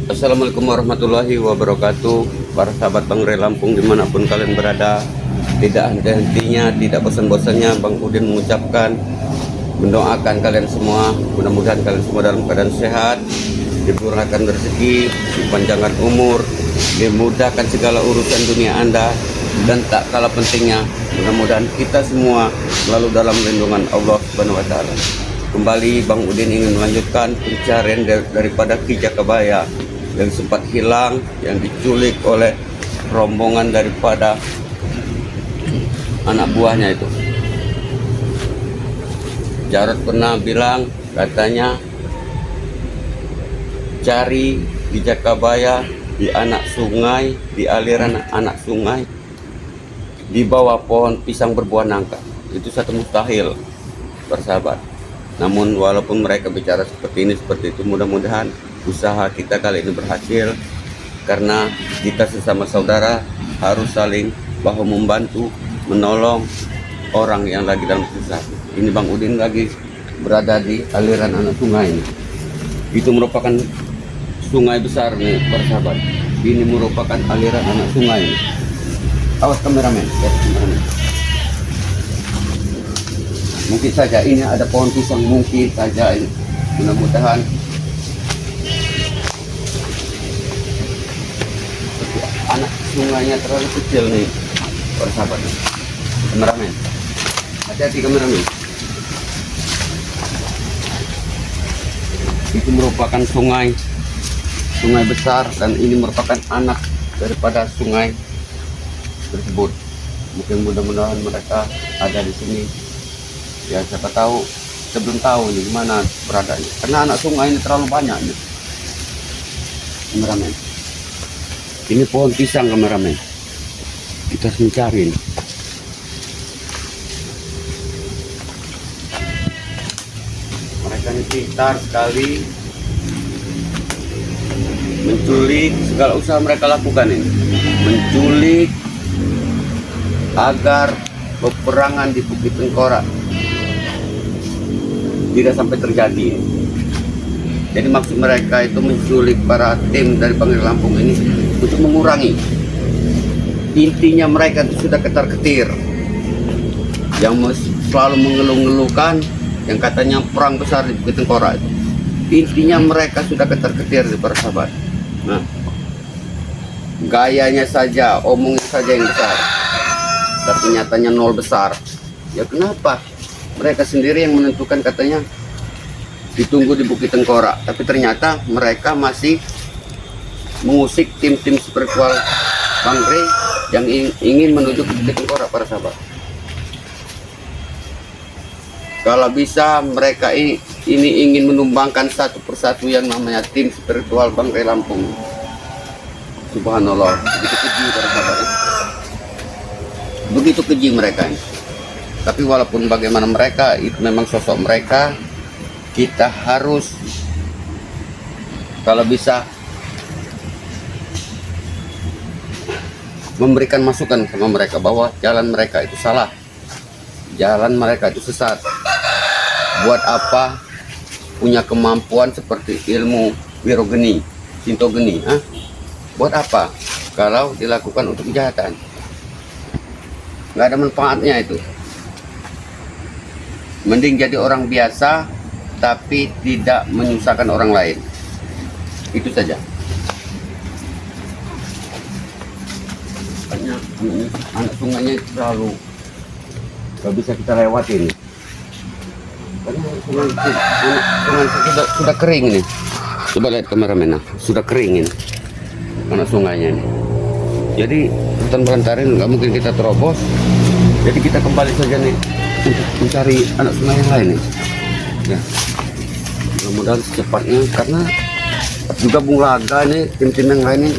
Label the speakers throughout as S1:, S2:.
S1: Assalamualaikum warahmatullahi wabarakatuh. Para sahabat Bang Ray Lampung dimanapun kalian berada, tidak henti-hentinya, tidak bosan-bosannya Bang Udin mengucapkan, mendoakan kalian semua, mudah-mudahan kalian semua dalam keadaan sehat, dimurahkan rezeki, dipanjangkan umur, dimudahkan segala urusan dunia Anda, dan tak kalah pentingnya, mudah-mudahan kita semua selalu dalam lindungan Allah Subhanahu wa Ta'ala. Kembali Bang Udin ingin melanjutkan pencarian daripada Ki Jakabaya yang sempat hilang, yang diculik oleh rombongan daripada anak buahnya itu. Jarod pernah bilang, katanya cari Ki Jakabaya di anak sungai, di aliran anak sungai, di bawah pohon pisang berbuah nangka. Itu satu mustahil, bersahabat. Namun walaupun mereka bicara seperti ini, seperti itu, mudah-mudahan usaha kita kali ini berhasil, karena kita sesama saudara harus saling bahu membantu, menolong orang yang lagi dalam susah. Ini Bang Udin lagi berada di aliran anak sungai ini. Itu merupakan sungai besar nih persahabat. Ini merupakan aliran anak sungai ini. Awas kameramen, lihat kameramen. Mungkin saja ini ada pohon pisang, mungkin saja ini. Mudah-mudahan anak sungainya terlalu kecil nih persahabat. Kameramen, hati-hati kameramen. Itu merupakan sungai besar, dan ini merupakan anak daripada sungai tersebut. Mungkin mudah-mudahan mereka ada di sini. Ya siapa tahu, kita belum tahu nih gimana beradanya, karena anak sungai ini terlalu banyak nih. Kameramen, ini pohon pisang kameramen, kita harus mencari nih. Mereka ini pintar sekali menculik, segala usaha mereka lakukan ini, menculik agar peperangan di Bukit Tengkorak tidak sampai terjadi. Jadi maksud mereka itu menculik para tim dari Bang Ray Lampung ini untuk mengurangi. Intinya mereka itu sudah ketar-ketir, yang selalu mengeluh-ngeluhkan yang katanya perang besar di Bukit Tengkorak. Intinya mereka sudah ketar-ketir di para sahabat. Nah, gayanya saja, omongnya saja yang besar, tapi nyatanya nol besar. Ya kenapa? Mereka sendiri yang menentukan, katanya ditunggu di Bukit Tengkorak, tapi ternyata mereka masih mengusik tim-tim spiritual Bang Ray yang ingin menuju ke Bukit Tengkorak para sahabat. Kalau bisa mereka ini ingin menumbangkan satu persatu yang namanya tim spiritual Bang Ray Lampung. Subhanallah, begitu keji para sahabat. Begitu keji mereka ini. Tapi walaupun bagaimana mereka, itu memang sosok mereka, kita harus kalau bisa memberikan masukan sama mereka bahwa jalan mereka itu salah, jalan mereka itu sesat. Buat apa punya kemampuan seperti ilmu wirogeni, sintogeni, buat apa kalau dilakukan untuk kejahatan? Nggak ada manfaatnya itu. Mending jadi orang biasa tapi tidak menyusahkan orang lain. Itu saja. Banyak anak sungainya terlalu gak bisa kita lewatin. Karena sungai sudah kering nih. Coba lihat kameramen, sudah kering ini anak sungainya ini. Jadi hutan belantara nggak mungkin kita terobos. Jadi kita kembali saja nih untuk mencari anak sungai yang lain nih. Ya, mudah-mudahan secepatnya, karena juga Bung Laga nih, tim-tim yang lain nih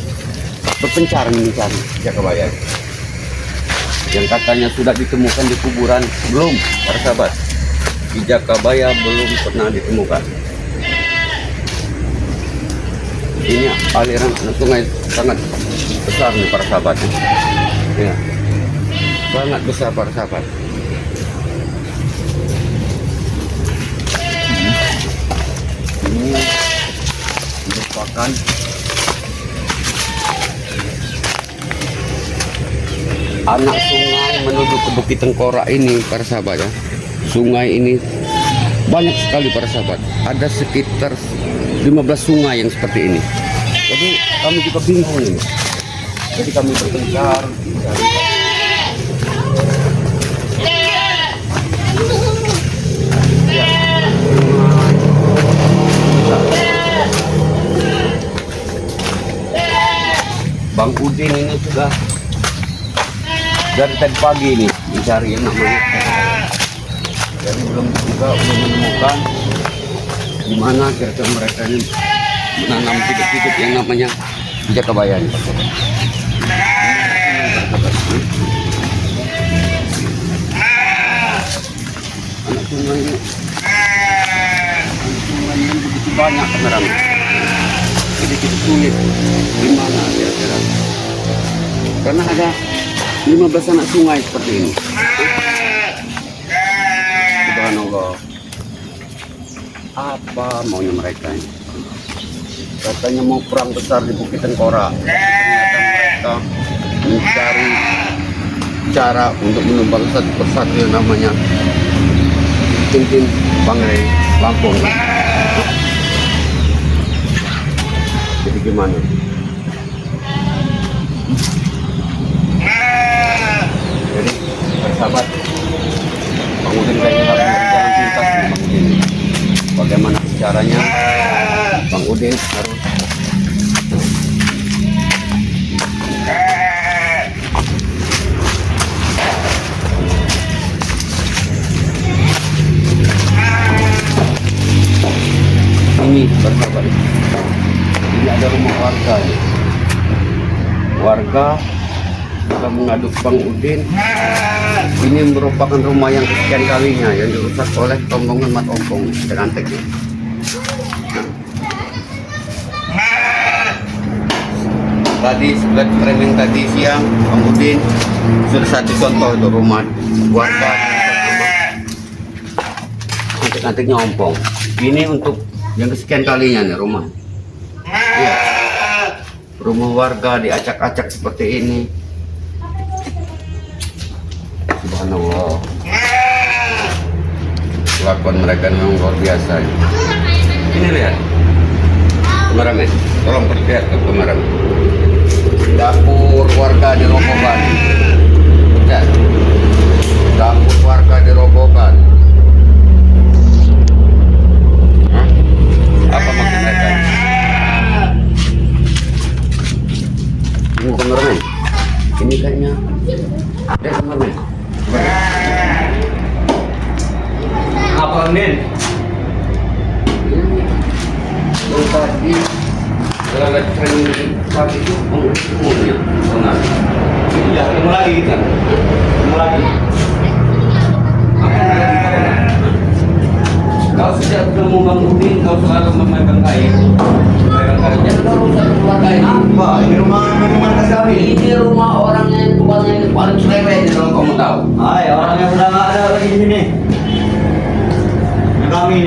S1: berpencar mencari Jakabaya yang katanya sudah ditemukan di kuburan. Belum para sahabat, Ki Jakabaya belum pernah ditemukan. Ini aliran anak sungai sangat besar nih para sahabat ya, sangat besar para sahabat. Ini merupakan anak sungai menuju ke Bukit Tengkorak ini para sahabat ya. Sungai ini banyak sekali para sahabat. Ada sekitar 15 sungai yang seperti ini. Jadi kami juga bingung ini. Jadi kami berpencar. Bang Udin ini sudah dari tadi pagi ini mencari yang namanya, jadi belum menemukan di mana kira-kira mereka ini menanam hidup-hidup yang namanya Jakabayan. Anak sungai ini begitu banyak kameramen. Jadi kita sulit di mana kira-kira, karena ada 15 anak sungai seperti ini. Subhanallah, apa maunya mereka ini? Katanya mau perang besar di Bukit Tengkorak. Ternyata mereka mencari cara untuk menumbang satu persatu yang namanya Tintin Bangrai Lampung. Jadi gimana? Jadi sahabat, Bang Udin kayaknya harus berjalan pintas nih Bang Udin. Bagaimana caranya Bang Udin harus ini bersahabat. Ini ada rumah warga ya. Warga sudah mengadu ke Bang Udin. Ini merupakan rumah yang kesekian kalinya yang dirusak oleh rombongan Mat Ompong dan Anteknya. Tadi sebelah framing tadi siang Bang Udin sudah satu contoh itu rumah warga Antek-anteknya Ompong. Ini untuk yang kesekian kalinya nih rumah. Ya, rumah warga diacak-acak seperti ini. Subhanallah, kelakuan mereka memang luar biasa. Ini lihat, kameramen, tolong perlihat ke kameramen. Dapur warga dirobohkan. Lihat, dapur warga dirobohkan. Apa maksud mereka? Ini kameramen, ini kayaknya ada kameramen.
S2: Apa Min?
S1: Ini tadi lewat training pagi itu umumnya benar.
S2: Ya, ketemu lagi kita. Ketemu lagi.
S1: Apa yang lagi? Kau sejak ketemu Bang Udin, kau selalu memegang kain. Memegang kain. Jangan kau rusak keluarga ini.
S2: Apa? Ini rumah markas kami.
S1: Ini rumah orang yang tukangnya paling cerewet kalau kamu tahu.
S2: Hai, orang yang udah nggak ada lagi di sini. Ini kami,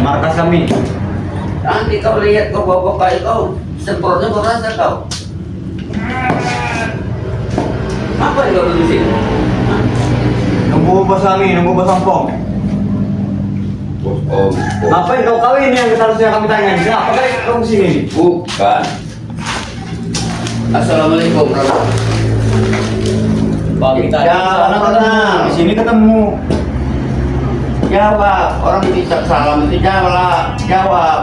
S2: markas kami.
S1: Nanti kau lihat kau bawa kain kau, semprotnya berasa kau. Apa yang kau di sini?
S2: Nunggu bos kami, nunggu bos Ompong. Ngapain kau kawin yang seharusnya kami tanya? Kenapa kau sini?
S1: Bukan. Assalamualaikum warahmatullahi
S2: Kita tenang, di sini ketemu.
S1: Jawab, orang bisa salam itu jawab,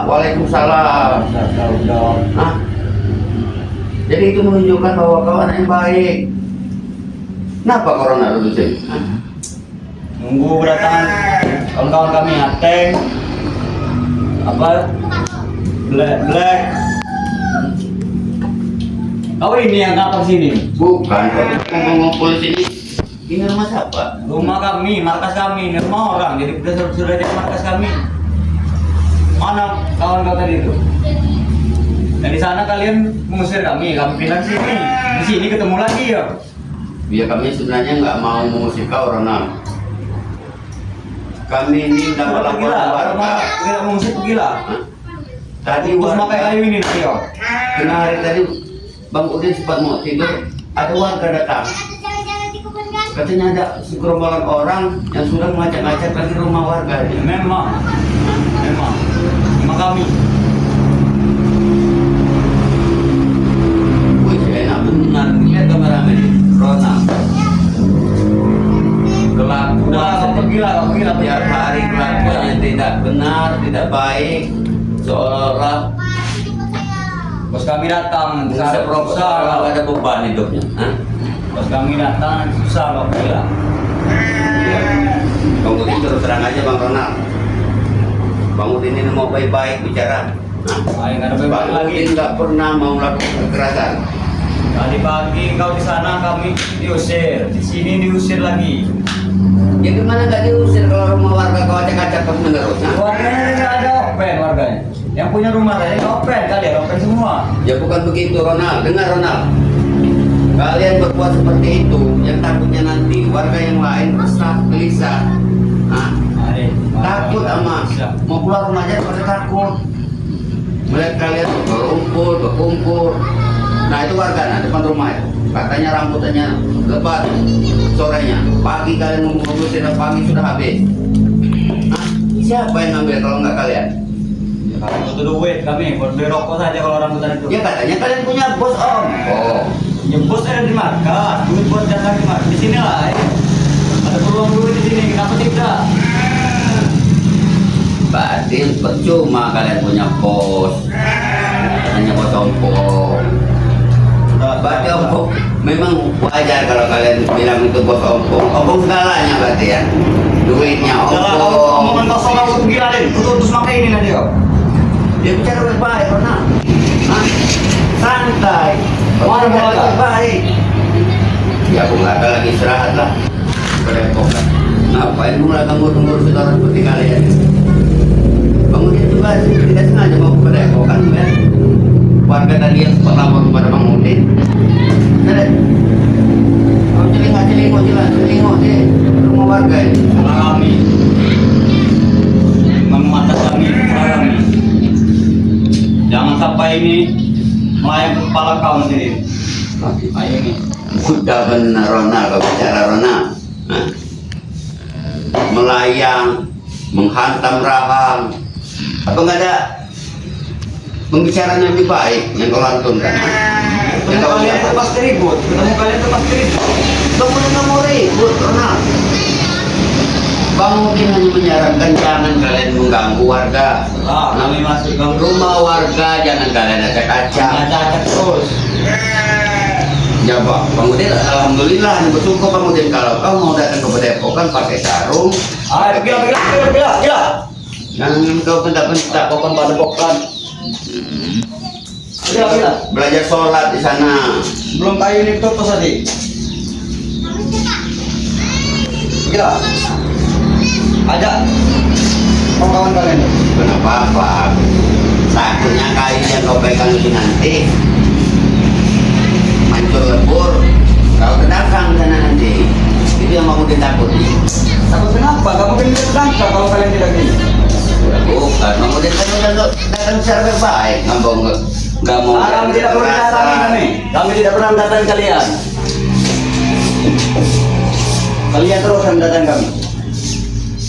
S1: waalaikumsalam. Hah? Jadi itu menunjukkan bahwa kau anak yang baik. Kenapa corona dulu sih?
S2: Nunggu kedatangan kawan-kawan kami, Ateng, apa, Black. Kau ini yang ngapa sini?
S1: Bukan, kalau ngumpul sini. Ini rumah siapa?
S2: Rumah kami, markas kami, ini rumah orang. Jadi sudah jadi markas kami. Mana kawan kau tadi itu? Dan di sana kalian mengusir kami bilang sini. Di sini ketemu lagi ya.
S1: Ya kami sebenarnya nggak mau mengusir kau, Ronald. Kami ini udah melakukan warga.
S2: Tidak mengusir itu gila.
S1: Hah? Tadi
S2: Terus pakai kayu ini nanti ya.
S1: kena hari tadi Bang Udin sempat mau tidur, ada warga datang. Katanya ada segerombolan orang yang sudah ngacak-ngacak lagi rumah warga.
S2: Ya, memang kami.
S1: Wih, enak benar. Lihat kameramen, Ronald. Kelakuan
S2: Gila,
S1: tiap hari kelakuannya tidak benar, tidak baik, seolah-olah
S2: bos kami datang,
S1: bisa proposal ada beban hidupnya. Hah?
S2: Bos kami datang susah kok gila.
S1: Bang Udin terus terang aja Bang Ronald. Bang Udin ini mau baik-baik bicara.
S2: Ayo nggak ada
S1: Bang
S2: bebas lagi.
S1: Udin nggak pernah mau melakukan kekerasan.
S2: Tadi pagi kau di sana kami diusir, di sini diusir lagi.
S1: Ya gimana nggak diusir kalau rumah warga kau acak-acak terus menerus? Hah?
S2: Warganya nggak ada open warganya. Yang punya rumah tadi nggak open kalian open semua.
S1: Ya bukan begitu Ronald. Dengar Ronald. Kalian berbuat seperti itu, yang takutnya nanti warga yang lain resah, gelisah. Hah? Takut ama mau keluar rumah aja pada takut. Melihat kalian berkumpul. Nah itu warga nah depan rumah itu. Katanya rambutannya lebat sorenya. Pagi kalian mengurus dan pagi sudah habis. Hah? Siapa yang ngambil kalau nggak kalian?
S2: Ya, kami butuh duit kami buat beli rokok saja kalau rambutan itu.
S1: Ya katanya kalian punya bos om. Oh.
S2: Ya bos ada di markas, duit buat datang di markas. Di sini lah. Ada peluang duit di sini, kenapa tidak?
S1: Berarti percuma kalian punya bos. Hanya bos ompong. Berarti ompong memang wajar kalau kalian bilang itu bos ompong. Ompong segalanya berarti ya. Duitnya ompong.
S2: Omongan kosong kamu tuh gila deh. Terus makai ini nanti kau.
S1: Dia bicara baik-baik karena santai.
S2: Mana
S1: Bicara baik. Ya aku nggak ada lagi istirahat lah. Kerepotan. Ngapain mulai ngurus-ngurus orang seperti kalian? Bangun dia juga tidak sengaja mau kerepotan kan? Warga tadi yang sempat lapor kepada Bang Udin. Ada. Kau celingok deh. Rumah warga ini.
S2: Salah kami. Mematas kami. Jangan sampai ini melayang ke kepala kau sendiri. Ayo ini.
S1: Udah benar Ronald, kau bicara Ronald. Hah? Melayang, menghantam rahang. Apa nggak ada pembicaraan yang lebih baik yang kau lantunkan? Yang kau
S2: Kalian itu pasti ribut. Ketemu kalian itu pasti ribut.
S1: Bang Udin nggak mau ribut Ronald. Bang Udin hanya menyarankan jangan kalian mengganggu warga.
S2: Lah, kami masuk ke
S1: Rumah warga jangan kalian acak-acak.
S2: acak terus.
S1: Ya Bang Udin, alhamdulillah bersyukur Bang Udin kalau kau mau datang ke Padepokan pakai sarung.
S2: Ayo, gila.
S1: Jangan kau bentak-bentak kau kan Padepokan.
S2: Gila.
S1: Belajar sholat di sana.
S2: Belum kayu ini tutup tadi. Gila. Ajak kawan kalian.
S1: Kenapa apa? Takutnya kayu yang kau pegang itu nanti hancur lebur. Kau terdagang sana nanti. Itu yang mau ditakuti.
S2: Takut kenapa? Kamu kan tidak tertangkap kalau kalian tidak gini.
S1: Bukan, mau datang secara baik. Nggak mau.
S2: Kami tidak pernah datang kami. Kami tidak pernah datang kalian. Kalian terus yang datang kami.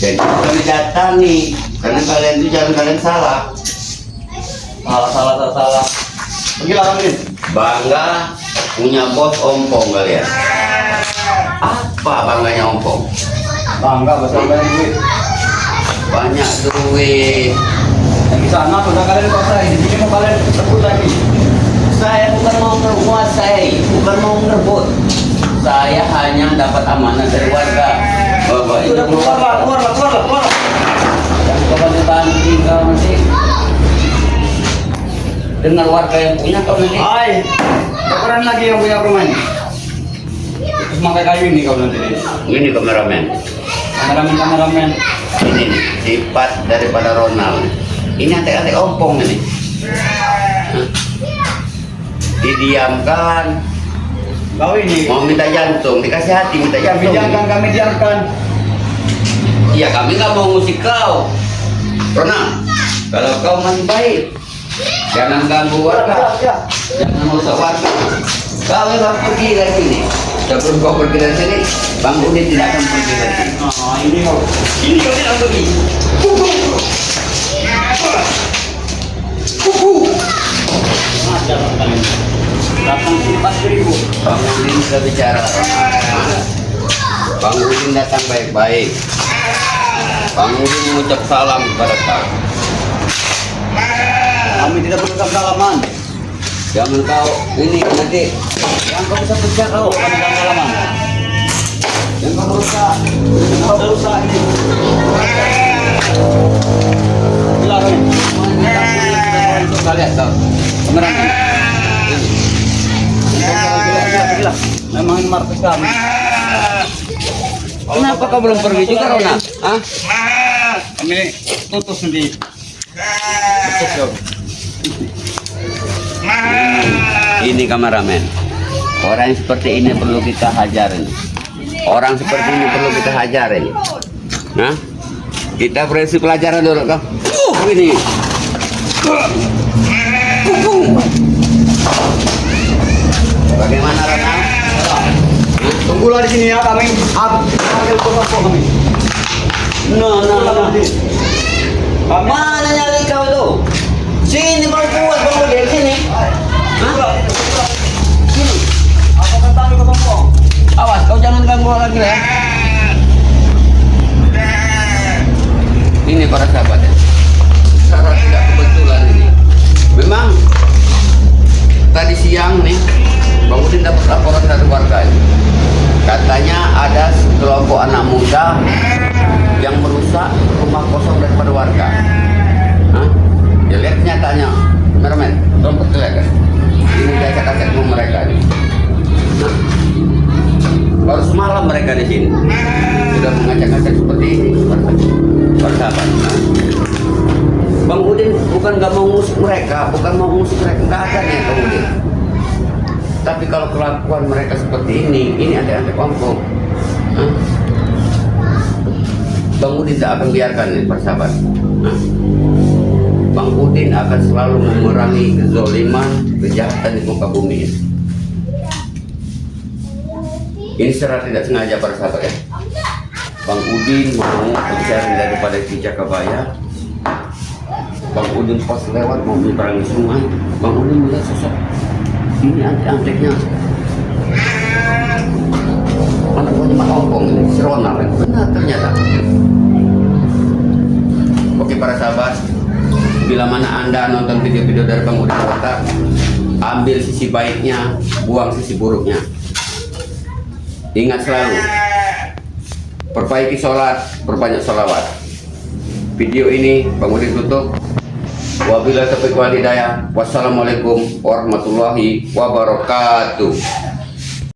S1: Jadi kami datang nih, karena kalian itu jangan kalian salah.
S2: Salah. Pergilah kami.
S1: Bangga punya bos ompong kalian. Apa bangganya ompong?
S2: Bangga besar banyak duit.
S1: Banyak duit.
S2: Yang di sana sudah kalian kuasai. Di sini mau kalian rebut lagi.
S1: Saya bukan mau menguasai, bukan mau merebut. Saya hanya dapat amanah dari warga. Bapak
S2: Sudah keluar.
S1: yang kau bantu kau nanti. Dengar warga yang punya kau nanti.
S2: Hai, keren lagi yang punya rumah ini. Terus pakai kayu ini kau nanti.
S1: Ini kameramen.
S2: Kameramen.
S1: Ini nih, sifat daripada Ronald. Ini antek-antek ompong ini. Hah? Didiamkan.
S2: Kau ini.
S1: Mau minta jantung, dikasih hati minta jantung.
S2: Kami diamkan.
S1: Iya kami nggak mau ngusik kau. Ronald, kalau kau masih baik, Jangan ganggu warga. Jangan merusak warga. Kau yang pergi dari sini. Sebelum kau pergi dari sini, Bang Udin tidak akan pergi dari sini.
S2: Ini kau tidak pergi. Ada kalian. Datang sini 4.000.
S1: Bang Udin sudah bicara. Bang Udin datang baik-baik. Bang Udin mengucap salam kepada kau.
S2: Kami tidak berucap salaman.
S1: Jangan kau ini nanti
S2: Yang kau bisa pecah kau, kami dalam salaman.
S1: yang kau merusak.
S2: Kau berusaha ini. Dilarang.
S1: Kau lihat kau. Pemeran ini.
S2: Gila. Memang ini markas kami.
S1: Kenapa kau belum pergi juga, Rona? Hah?
S2: Kami tutup sendiri. Tutup.
S1: Ini kameramen. Orang yang seperti ini perlu kita hajar ini. Orang seperti ini perlu kita hajar ini. Nah, kita beri pelajaran dulu kau. Ini. Bagaimana Rona?
S2: Tunggulah di sini ya kami. Ambil pokok kami.
S1: No.
S2: Kami
S1: Mana nyali kau itu? Sini baru kuat Bang Udin sini. Sini.
S2: apa kata kami kepong?
S1: Awas kau jangan ganggu lagi ya. Ini para sahabat ya. Secara tidak kebetulan ini. Memang tadi siang nih Bang Udin dapat laporan dari warga ini. Katanya ada sekelompok anak muda yang merusak rumah kosong daripada warga. Hah? Ya lihat kenyataannya, kameramen, dompet lihat kan? Ini biasa kasetmu mereka nih. Nah, baru semalam mereka di sini sudah mengacak-acak seperti ini, persahabat. Nah, Bang Udin bukan nggak mau ngusik mereka, nggak ada nih Bang Udin. Tapi kalau kelakuan mereka seperti ini antek-antek ompong. Hah? Bang Udin tidak akan biarkan ini persahabat. Hah? Bang Udin akan selalu memerangi kezoliman, kejahatan di muka bumi ini. Ini secara tidak sengaja persahabat ya. Bang Udin mau mencari daripada Cicakabaya. Bang Udin pas lewat mau menyeberangi sungai. Bang Udin melihat sosok ini antek-anteknya. Anak buahnya Mak Ompong ini, si Ronald ini. Benar ternyata. Oke para sahabat, bila mana Anda nonton video-video dari Bang Udin Kota, ambil sisi baiknya, buang sisi buruknya. Ingat selalu, perbaiki sholat, perbanyak sholawat. Video ini Bang Udin tutup. Wabillahi taufiq wal hidayah. Wassalamualaikum warahmatullahi wabarakatuh.